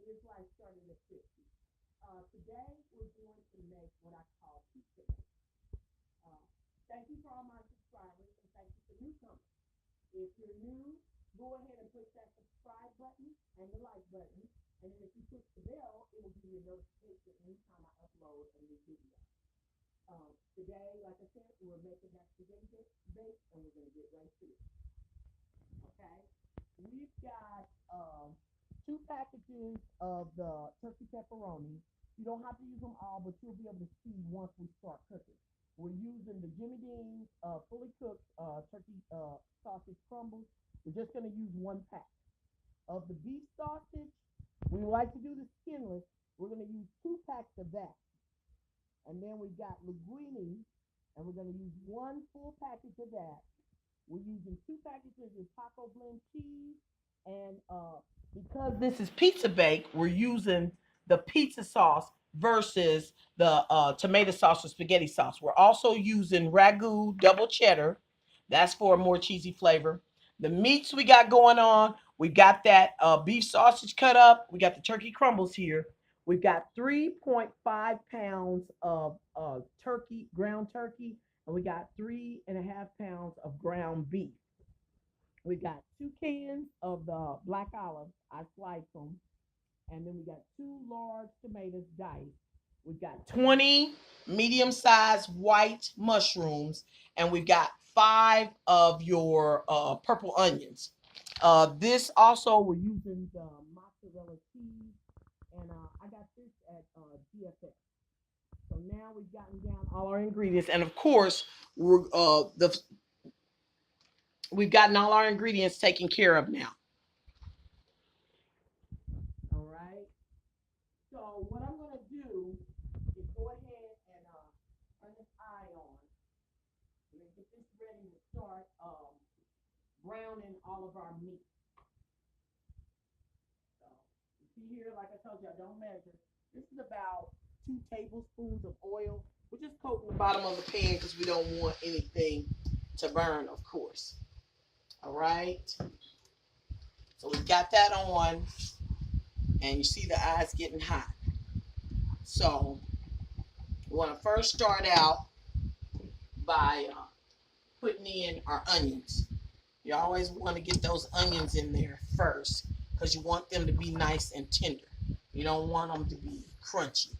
is like starting at 50. Today we're going to make what I call pizza. Uh, Thank you for all my subscribers and thank you for newcomers. If you're new, go ahead and push that subscribe button and the like button. And then if you push the bell, it will give you a notification anytime I upload a new video. Today, like I said, we're making that spaghetti bake and we're going to get right to it. Okay? We've got two packages of the turkey pepperoni. You don't have to use them all, but you'll be able to see once we start cooking. We're using the Jimmy Dean's fully cooked turkey sausage crumbles. We're just going to use one pack. Of the beef sausage, we like to do the skinless. We're going to use two packs of that. And then we got linguine, and we're going to use one full package of that. We're using two packages of taco blend cheese, and because this is pizza bake, we're using the pizza sauce versus the tomato sauce or spaghetti sauce. We're also using ragu double cheddar. That's for a more cheesy flavor. The meats we got going on, we got that beef sausage cut up. We got the turkey crumbles here. We've got 3.5 pounds of turkey, ground turkey, and we got 3.5 pounds of ground beef. We got 2 cans of the black olives. I sliced them. And then we got 2 large tomatoes diced. We've got 20 medium-sized white mushrooms. And we've got 5 of your purple onions. This also, we're using the mozzarella cheese. And I got this at GFS. So now we've gotten down all our ingredients. And of course, we've gotten all our ingredients taken care of now. All right. So what I'm going to do is go ahead and turn this eye on. We're going to get this ready to start browning all of our meat. So you see here, like I told you, I don't measure. This is about 2 tablespoons of oil. We're just coating the bottom of the pan because we don't want anything to burn, of course. All right. So we've got that on, and you see the eyes getting hot. So we want to first start out by putting in our onions. You always want to get those onions in there first because you want them to be nice and tender. You don't want them to be crunchy.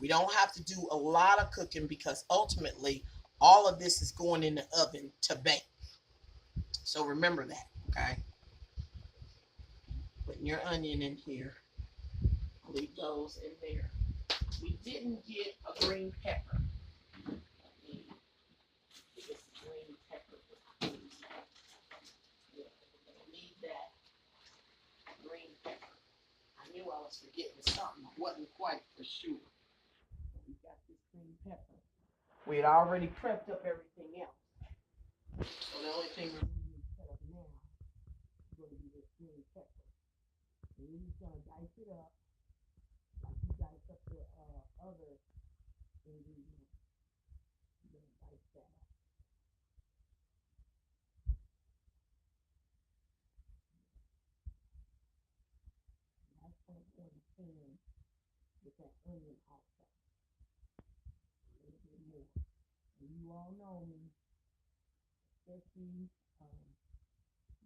We don't have to do a lot of cooking because ultimately all of this is going in the oven to bake. So remember that, okay? Putting your onion in here. Leave those in there. We didn't get a green pepper. Green pepper. Yeah, we're gonna need that green pepper. I knew I was forgetting something. I wasn't quite for sure. We got this green pepper. We had already prepped up everything else. So the only thing we're going to set up now is going to be this green pepper. And we're just going to dice it up like you dice up the other ingredients. You're going to dice that up. And that's going to go in the pan with that onion also. A little bit more. And you all know me, especially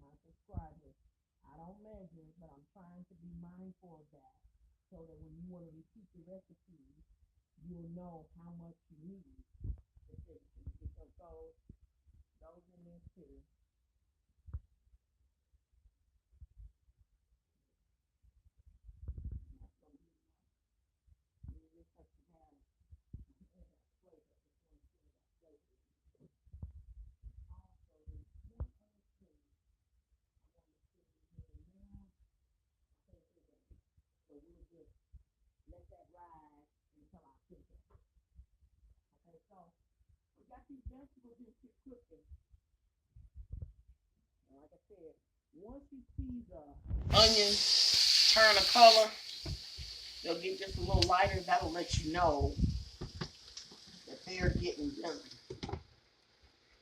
my subscribers. I don't measure, but I'm trying to be mindful of that so that when you want to repeat the recipe, you'll know how much you need to finish it. Because those in there too. That's going to be enough. You just have to have that flavor. It's going to feel that flavor. Also, there's one other thing I want to put in here now. I think we're ready. So we'll just let that ride until I cook it. Okay, so we got these vegetables just get cooking. And like I said, once you see the onions turn a color, they'll get just a little lighter. That'll let you know that they're getting done.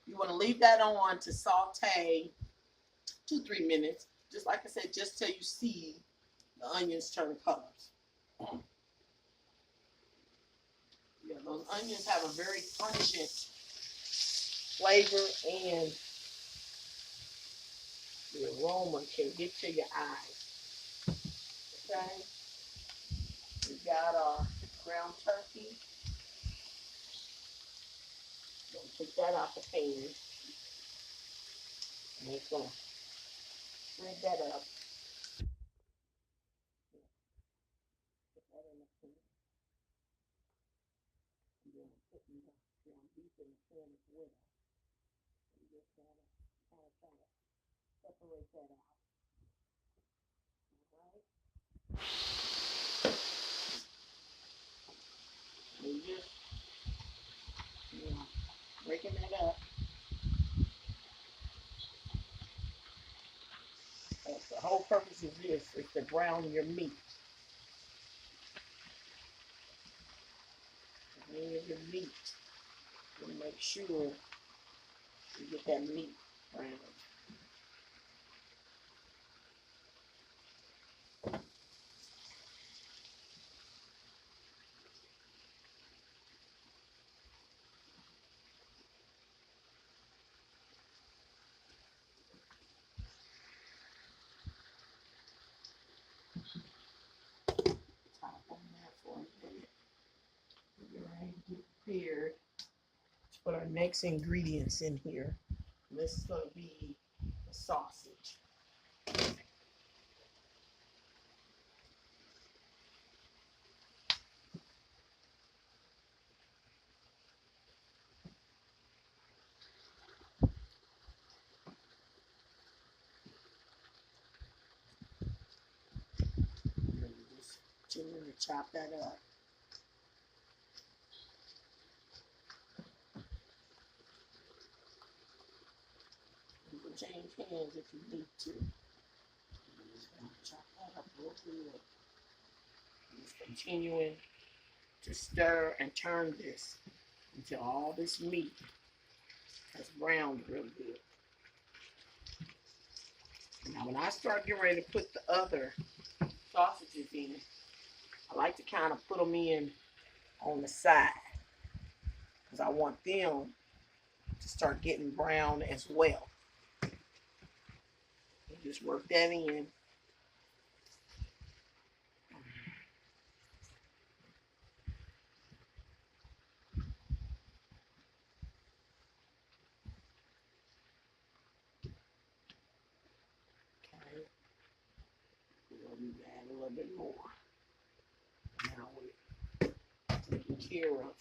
You want to leave that on to saute 2-3 minutes. Just like I said, just till you see The onions turn colors. Yeah, those onions have a very pungent flavor, and the aroma can get to your eyes. Okay? We got our ground turkey. Gonna take that out the pan. And it's gonna spread that up. Put that in the pan. And then putting the ground beef in the pan as well. You just gotta kind of separate that out. Alright? And just, breaking that up. The whole purpose of this is to brown your meat. Any of your meat, you make sure you get that meat brown. Top on that for a minute. We're ready to get prepared to put our next ingredients in here. And this is going to be the sausage. Just continue to chop that up. You can change hands if you need to. Just gonna chop that up real good. Just continuing to stir and turn this until all this meat has browned real good. Now, when I start getting ready to put the other sausages in, I like to kind of put them in on the side because I want them to start getting brown as well. You just work that in. Okay. We'll add a little bit more. Now we're taking care of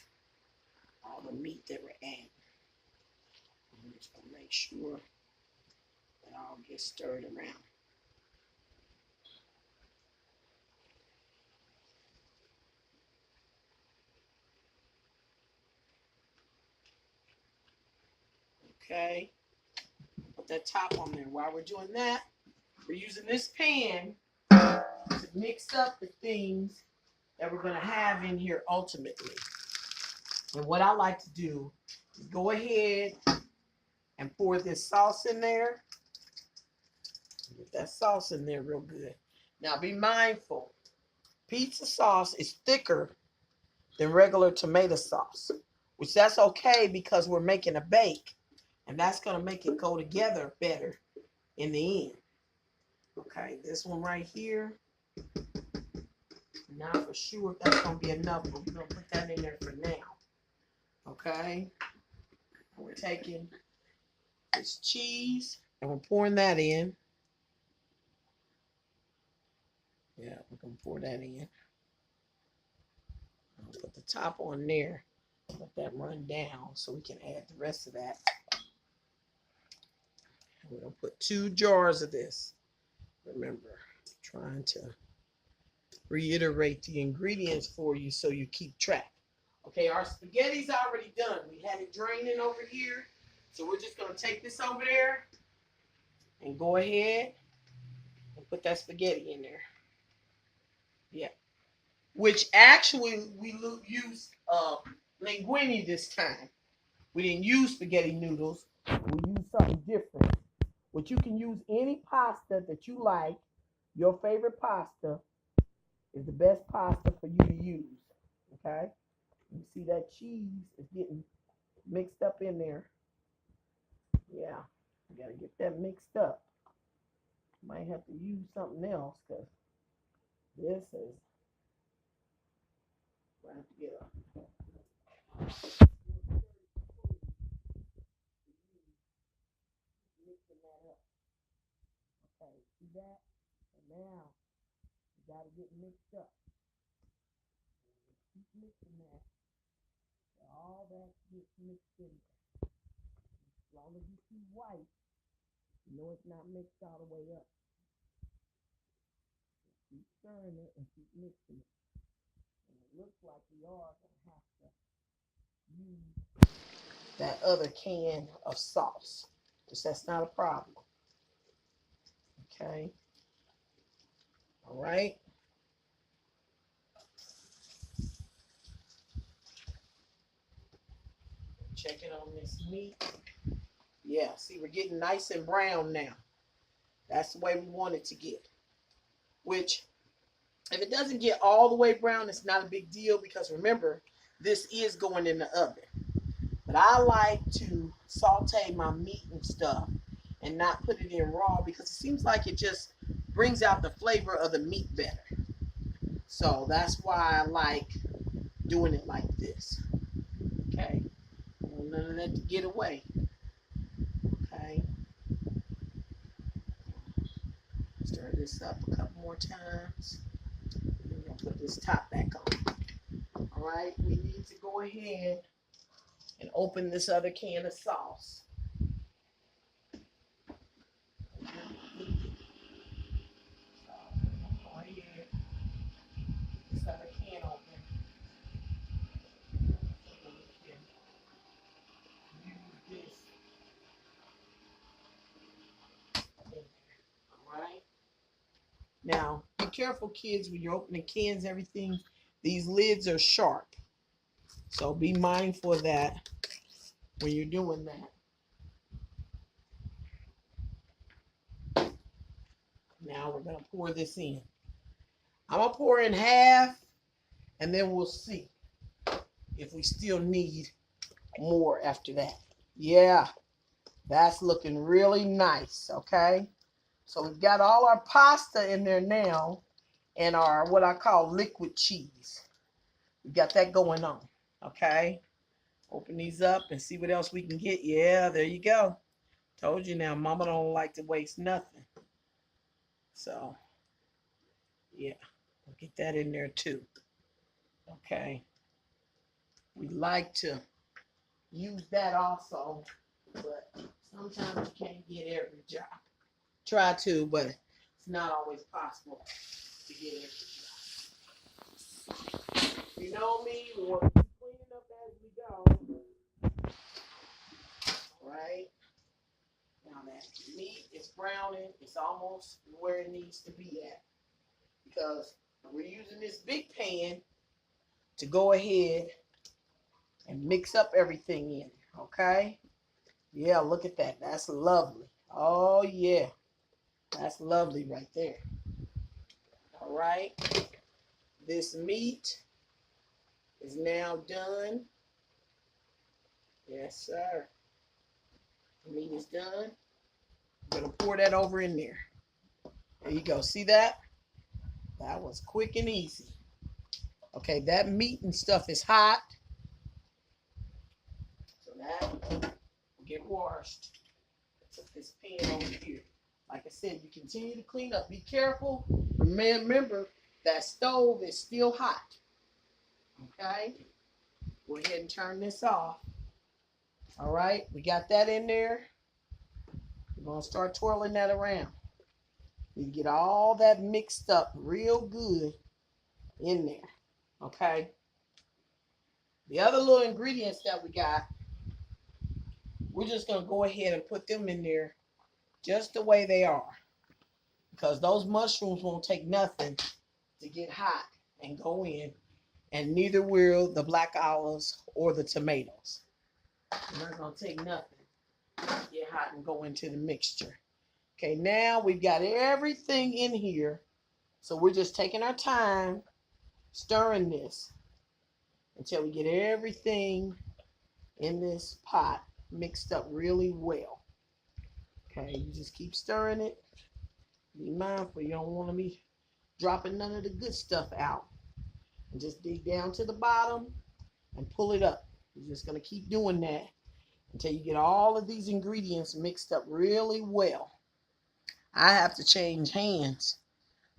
all the meat that we're adding. I'm just going to make sure that all gets stirred around. Okay. Put that top on there. While we're doing that, we're using this pan to mix up the things that we're going to have in here ultimately. And what I like to do is go ahead and pour this sauce in there. Get that sauce in there real good. Now be mindful, pizza sauce is thicker than regular tomato sauce, which that's okay because we're making a bake, and that's going to make it go together better in the end. Okay, this one right here, not for sure if that's going to be enough, but we're going to put that in there for now. Okay, we're taking this cheese and we're pouring that in. Yeah, we're going to pour that in. I'll put the top on there, let that run down so we can add the rest of that. And we're going to put 2 jars of this. Remember, trying to reiterate the ingredients for you so you keep track. Okay, our spaghetti's already done. We had it draining over here. So we're just going to take this over there and go ahead and put that spaghetti in there. Yeah. Which actually we used linguine this time. We didn't use spaghetti noodles. We used something different. But you can use any pasta that you like. Your favorite pasta is the best pasta for you to use. Okay? You see that cheese is getting mixed up in there. Yeah, you gotta get that mixed up. Might have to use something else because this is I have to get a mixing that up. Okay, see that? And now you gotta get mixed up. Keep mixing that. All that gets mixed in there. As long as you see white, you know it's not mixed all the way up. Keep stirring it and keep mixing it. And it looks like we are gonna have to use that other can of sauce. Because that's not a problem. Okay. All right. Checking on this meat. Yeah, see, we're getting nice and brown now. That's the way we want it to get. Which, if it doesn't get all the way brown, it's not a big deal because remember, this is going in the oven. But I like to saute my meat and stuff and not put it in raw because it seems like it just brings out the flavor of the meat better. So that's why I like doing it like this. Okay. None of that to get away. Okay. Stir this up a couple more times. And then we're going to put this top back on. All right. We need to go ahead and open this other can of sauce. Go ahead. This other can open. So we can use this. All right. Now, be careful, kids, when you're opening cans, everything. These lids are sharp. So be mindful of that when you're doing that. Now we're going to pour this in. I'm going to pour in half, and then we'll see if we still need more after that. Yeah, that's looking really nice, okay? So we've got all our pasta in there now and our what I call liquid cheese. We got that going on, okay? Open these up and see what else we can get. Yeah, there you go. Told you now, mama don't like to waste nothing. So, yeah, we'll get that in there too. Okay. We like to use that also, but sometimes you can't get every job. Try to, but it's not always possible to get every job. You know me, we'll keep cleaning up as we go. All right. Now that meat is browning, it's almost where it needs to be at. Because we're using this big pan to go ahead and mix up everything in. Okay? Yeah, look at that. That's lovely. Oh, yeah. That's lovely right there. All right. This meat is now done. Yes, sir. The meat is done. I'm going to pour that over in there. There you go. See that? That was quick and easy. Okay, that meat and stuff is hot. So that will get washed. Put this pan over here. Like I said, you continue to clean up. Be careful. Remember, that stove is still hot. Okay? Go ahead and turn this off. All right, we got that in there. We're going to start twirling that around. You get all that mixed up real good in there. Okay? The other little ingredients that we got, we're just going to go ahead and put them in there just the way they are. Because those mushrooms won't take nothing to get hot and go in. And neither will the black olives or the tomatoes. They're not going to take nothing to get hot and go into the mixture. Okay, now we've got everything in here So we're just taking our time stirring this until we get everything in this pot mixed up really well. Okay, you just keep stirring it. Be mindful, you don't want to be dropping none of the good stuff out. And just dig down to the bottom and pull it up. You're just going to keep doing that until you get all of these ingredients mixed up really well. I have to change hands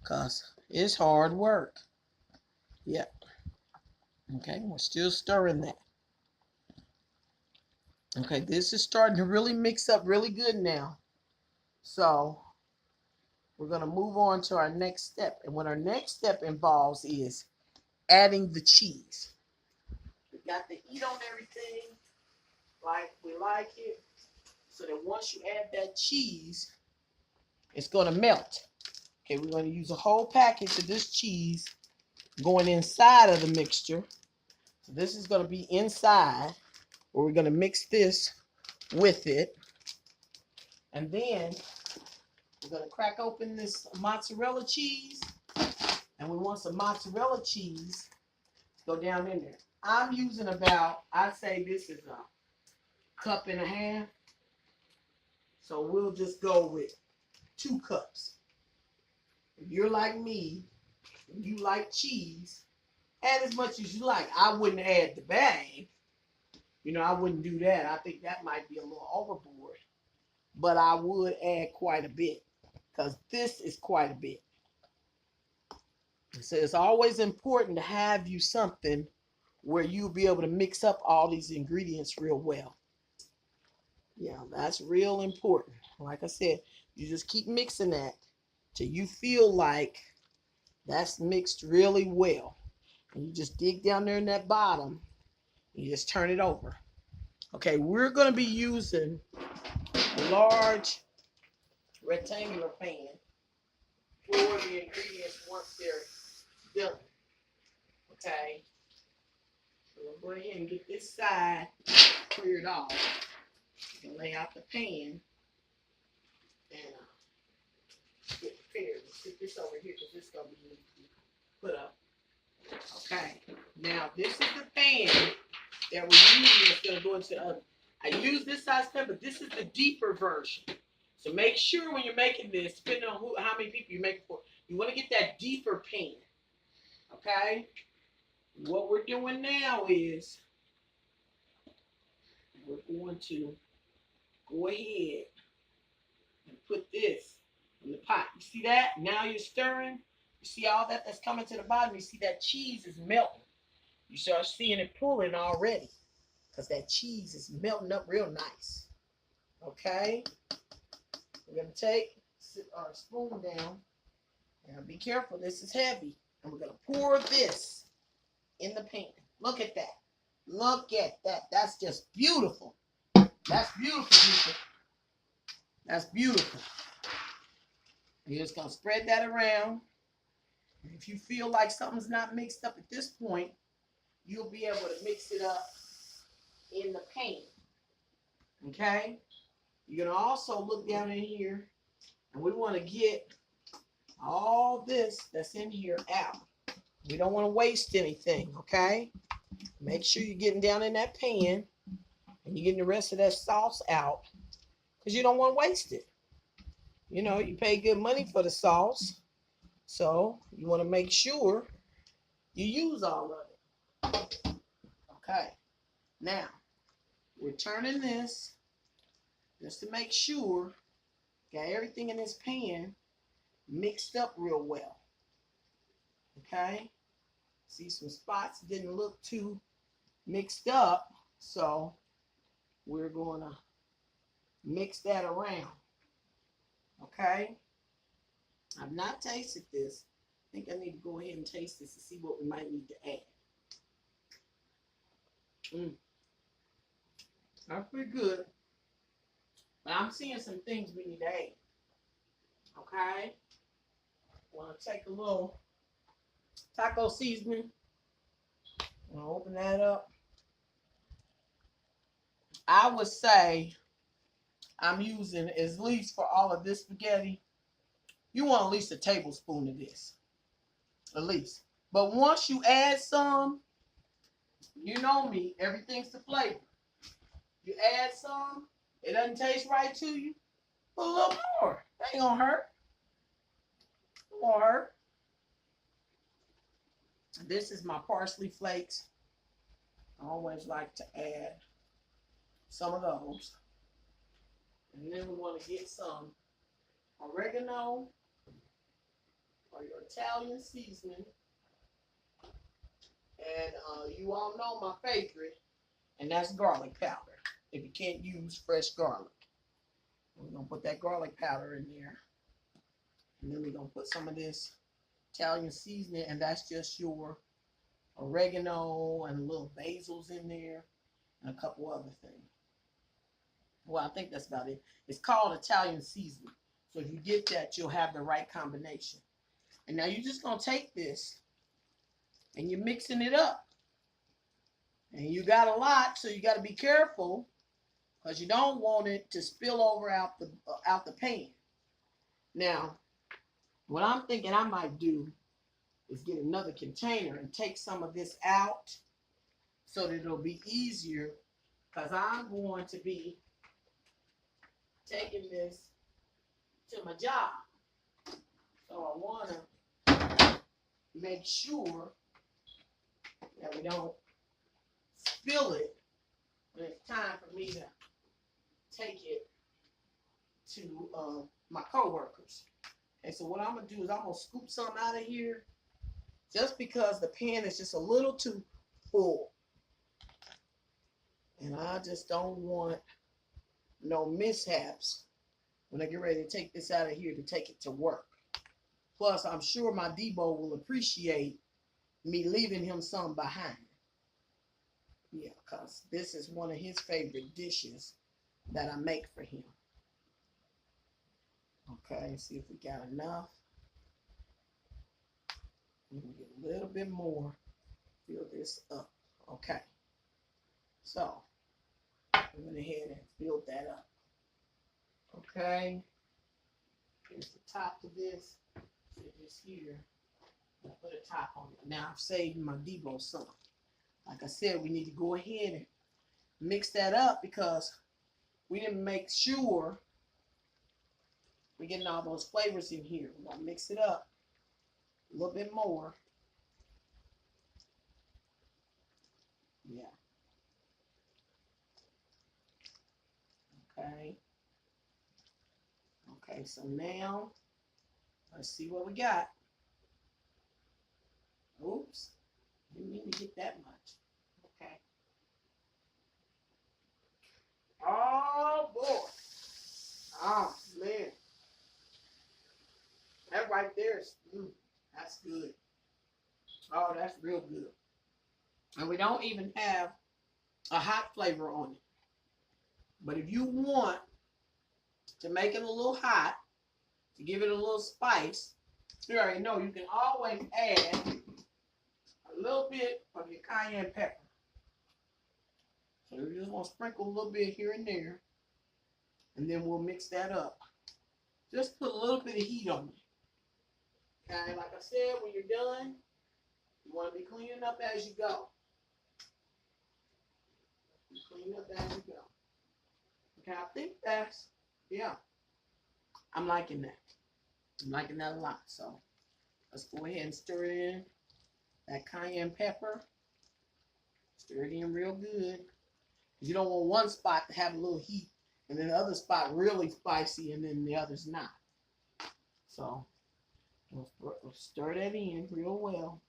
because it's hard work. Yep. Okay, we're still stirring that. Okay, this is starting to really mix up really good now. So we're going to move on to our next step. And what our next step involves is adding the cheese. We got the heat on everything like we like it. So that once you add that cheese, it's going to melt. Okay, we're going to use a whole package of this cheese going inside of the mixture. So this is going to be inside where we're going to mix this with it. And then we're going to crack open this mozzarella cheese. And we want some mozzarella cheese to go down in there. I'm using about, I'd say this is a cup and a half. So we'll just go with 2 cups. If you're like me, and you like cheese, add as much as you like. I wouldn't add the bag. I wouldn't do that. I think that might be a little overboard. But I would add quite a bit because this is quite a bit. So it's always important to have you something where you'll be able to mix up all these ingredients real well. Yeah, that's real important. Like I said, you just keep mixing that till you feel like that's mixed really well. And you just dig down there in that bottom and you just turn it over. Okay, we're going to be using a large rectangular pan for the ingredients once they're done. Okay, so we'll go ahead and get this side cleared off and lay out the pan and get prepared. Let's put this over here because it's going to be put up. Okay, now this is the pan that we're using that's going to go into the oven. I use this size pan, but this is the deeper version. So make sure when you're making this, depending on how many people you make it for, you want to get that deeper pan. Okay? What we're doing now is we're going to go ahead and put this in the pot. You see that? Now you're stirring. You see all that's coming to the bottom. You see that cheese is melting. You start seeing it pulling already because that cheese is melting up real nice. Okay? We're going to take our spoon down. Now be careful, this is heavy. And we're going to pour this in the pan. Look at that. Look at that. That's just beautiful. That's beautiful, people. That's beautiful. You're just going to spread that around. And if you feel like something's not mixed up at this point, you'll be able to mix it up in the pan. Okay? You're going to also look down in here, and we want to get all this that's in here out. We don't want to waste anything, okay? Make sure you're getting down in that pan and you're getting the rest of that sauce out because you don't want to waste it. You pay good money for the sauce, so you want to make sure you use all of it. Okay, now we're turning this just to make sure got everything in this pan mixed up real well. Okay, see some spots didn't look too mixed up, so we're going to mix that around. Okay, I've not tasted this. I think I need to go ahead and taste this to see what we might need to add. That's pretty good, but I'm seeing some things we need to add. Okay, want to take a little taco seasoning. I'm gonna open that up. I would say I'm using, at least for all of this spaghetti, you want at least a tablespoon of this. at least. But once you add some, you know me, everything's the flavor. You add some, it doesn't taste right to you, put a little more. That ain't gonna hurt. It won't hurt. This is my parsley flakes. I always like to add some of those. And then we want to get some oregano or your Italian seasoning. And you all know my favorite, and that's garlic powder. If you can't use fresh garlic, we're going to put that garlic powder in there. And then we're going to put some of this Italian seasoning, and that's just your oregano and little basils in there and a couple other things. Well, I think that's about it. It's called Italian seasoning. So if you get that, you'll have the right combination. And now you're just going to take this and you're mixing it up. And you got a lot, so you got to be careful because you don't want it to spill over out the pan. Now, what I'm thinking I might do is get another container and take some of this out so that it'll be easier, because I'm going to be taking this to my job. So I want to make sure that we don't spill it when it's time for me to take it to my coworkers. And so what I'm going to do is I'm going to scoop some out of here just because the pan is just a little too full. And I just don't want no mishaps when I get ready to take this out of here to take it to work. Plus, I'm sure my Debo will appreciate me leaving him some behind. Yeah, because this is one of his favorite dishes that I make for him. Okay, see if we got enough. We can get a little bit more. Fill this up. Okay. So, I went ahead and filled that up. Okay. Here's the top to this. So this here. I'll put a top on it. Now I've saved my Debo some. Like I said, we need to go ahead and mix that up because we didn't make sure we're getting all those flavors in here. We're going to mix it up a little bit more. Yeah. Okay. Okay, so now let's see what we got. Oops. Didn't mean to get that much. Okay. Oh boy. Oh man. That right there is, that's good. Oh, that's real good. And we don't even have a hot flavor on it. But if you want to make it a little hot, to give it a little spice, you already know you can always add a little bit of your cayenne pepper. So you just want to sprinkle a little bit here and there, and then we'll mix that up. Just put a little bit of heat on it. Okay, like I said, when you're done, you want to be cleaning up as you go. Clean up as you go. Okay, I think that's, yeah. I'm liking that. I'm liking that a lot. So let's go ahead and stir it in. That cayenne pepper. Stir it in real good. You don't want one spot to have a little heat and then the other spot really spicy and then the other's not. So we'll stir that in real well.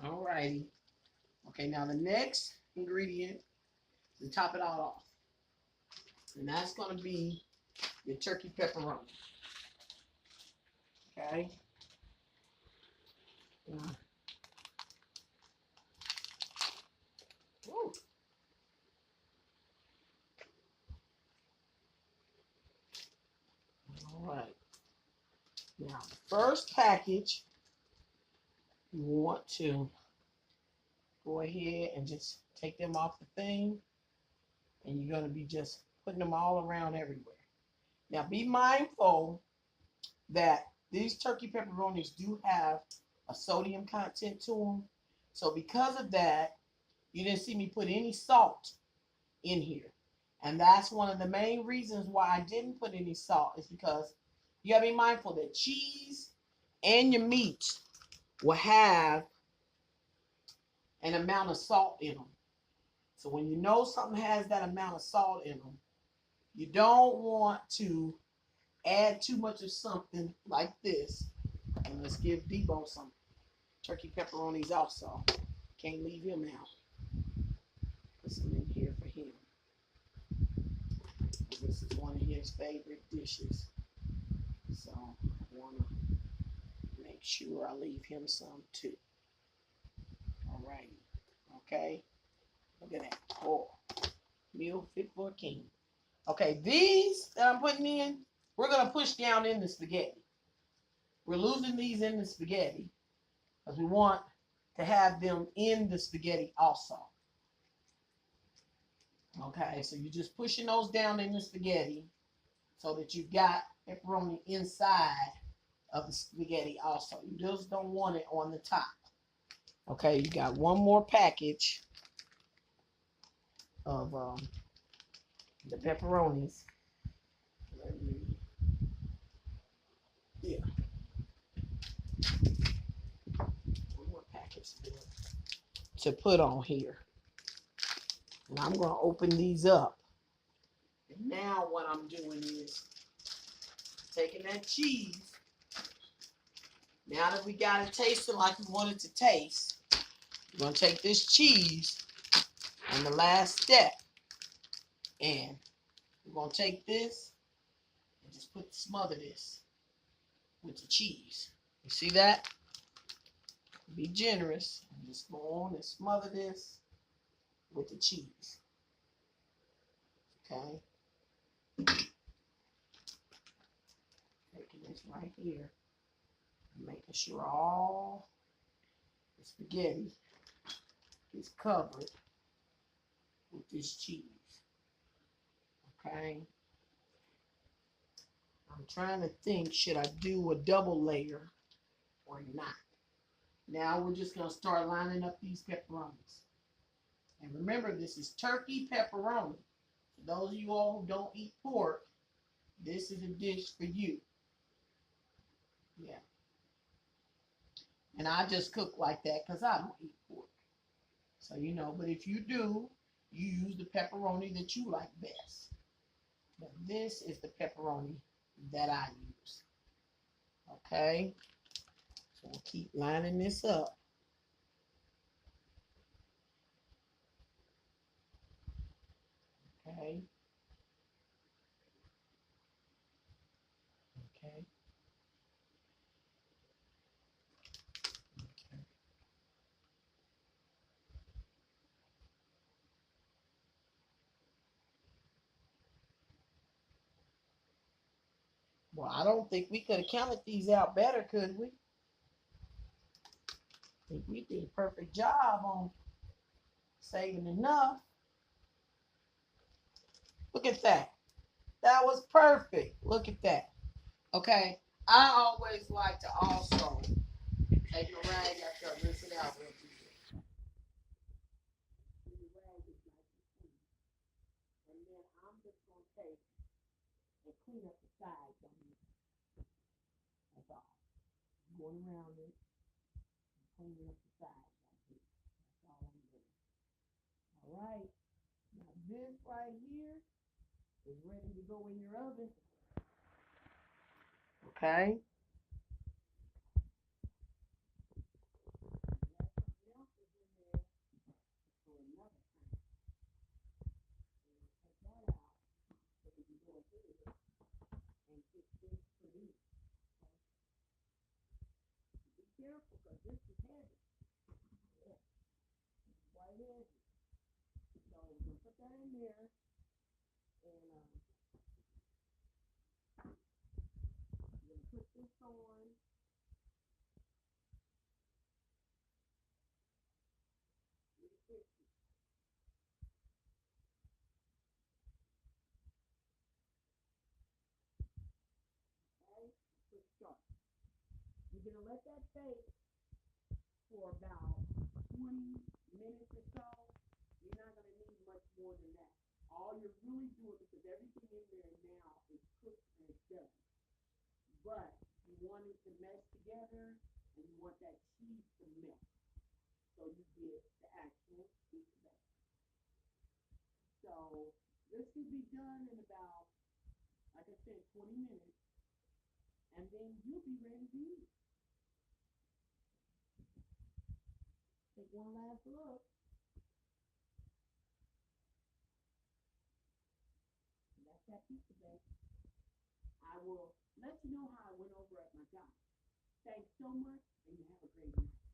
Alrighty. Okay, now the next ingredient to top it all off. And that's going to be your turkey pepperoni. Okay. Woo. All right. Now, the first package, you want to go ahead and just take them off the thing. And you're going to be just putting them all around everywhere. Now, be mindful that these turkey pepperonis do have a sodium content to them. So because of that, you didn't see me put any salt in here. And that's one of the main reasons why I didn't put any salt, is because you gotta be mindful that cheese and your meat will have an amount of salt in them. So when you know something has that amount of salt in them, you don't want to add too much of something like this. And let's give Debo some turkey pepperonis also. Can't leave him out. Put some in here for him. This is one of his favorite dishes. So I want to make sure I leave him some too. All right. Okay. Look at that. Oh, meal fit for a king. Okay, these that I'm putting in, we're going to push down in the spaghetti. We're losing these in the spaghetti because we want to have them in the spaghetti also. Okay, so you're just pushing those down in the spaghetti so that you've got pepperoni inside of the spaghetti also. You just don't want it on the top. Okay, you got one more package of the pepperonis. Yeah. One more package to put on here. And I'm going to open these up. And now what I'm doing is taking that cheese. Now that we got it tasted like we want it to taste, we're going to take this cheese and the last step. And we're going to take this and just smother this with the cheese. You see that? Be generous. And just go on and smother this with the cheese. Okay? Taking this right here. Making sure all the spaghetti is covered with this cheese. Okay? I'm trying to think, should I do a double layer or not? Now we're just going to start lining up these pepperonis. And remember, this is turkey pepperoni. For those of you all who don't eat pork, this is a dish for you. Yeah. And I just cook like that because I don't eat pork. So, you know, but if you do, you use the pepperoni that you like best. But this is the pepperoni that I use. Okay? So we'll keep lining this up. Okay? Okay. Well, I don't think we could have counted these out better, could we? I think we did a perfect job on saving enough. Look at that. That was perfect. Look at that. Okay. I always like to also take a rag after I rinse it out real good. And then I'm just going to take and clean up the sides on this. That's all. Going around it and cleaning up the sides on this. That's all I'm doing. All right. Now this right here is ready to go in your oven. Okay. Careful because this is heavy. Yeah. Quite heavy. So we're going to put that in there. And I'm going to put this on. Okay. Put start. You're going to let that bake for about 20 minutes or so. You're not going to need much more than that. All you're really doing, because everything in there now is cooked and it's done. But you want it to mesh together and you want that cheese to melt. So you get the actual pizza bake. So this should be done in about, like I said, 20 minutes. And then you'll be ready to eat. Take one last look. That's that pizza bake. I will let you know how I went over at my job. Thanks so much, and you have a great night.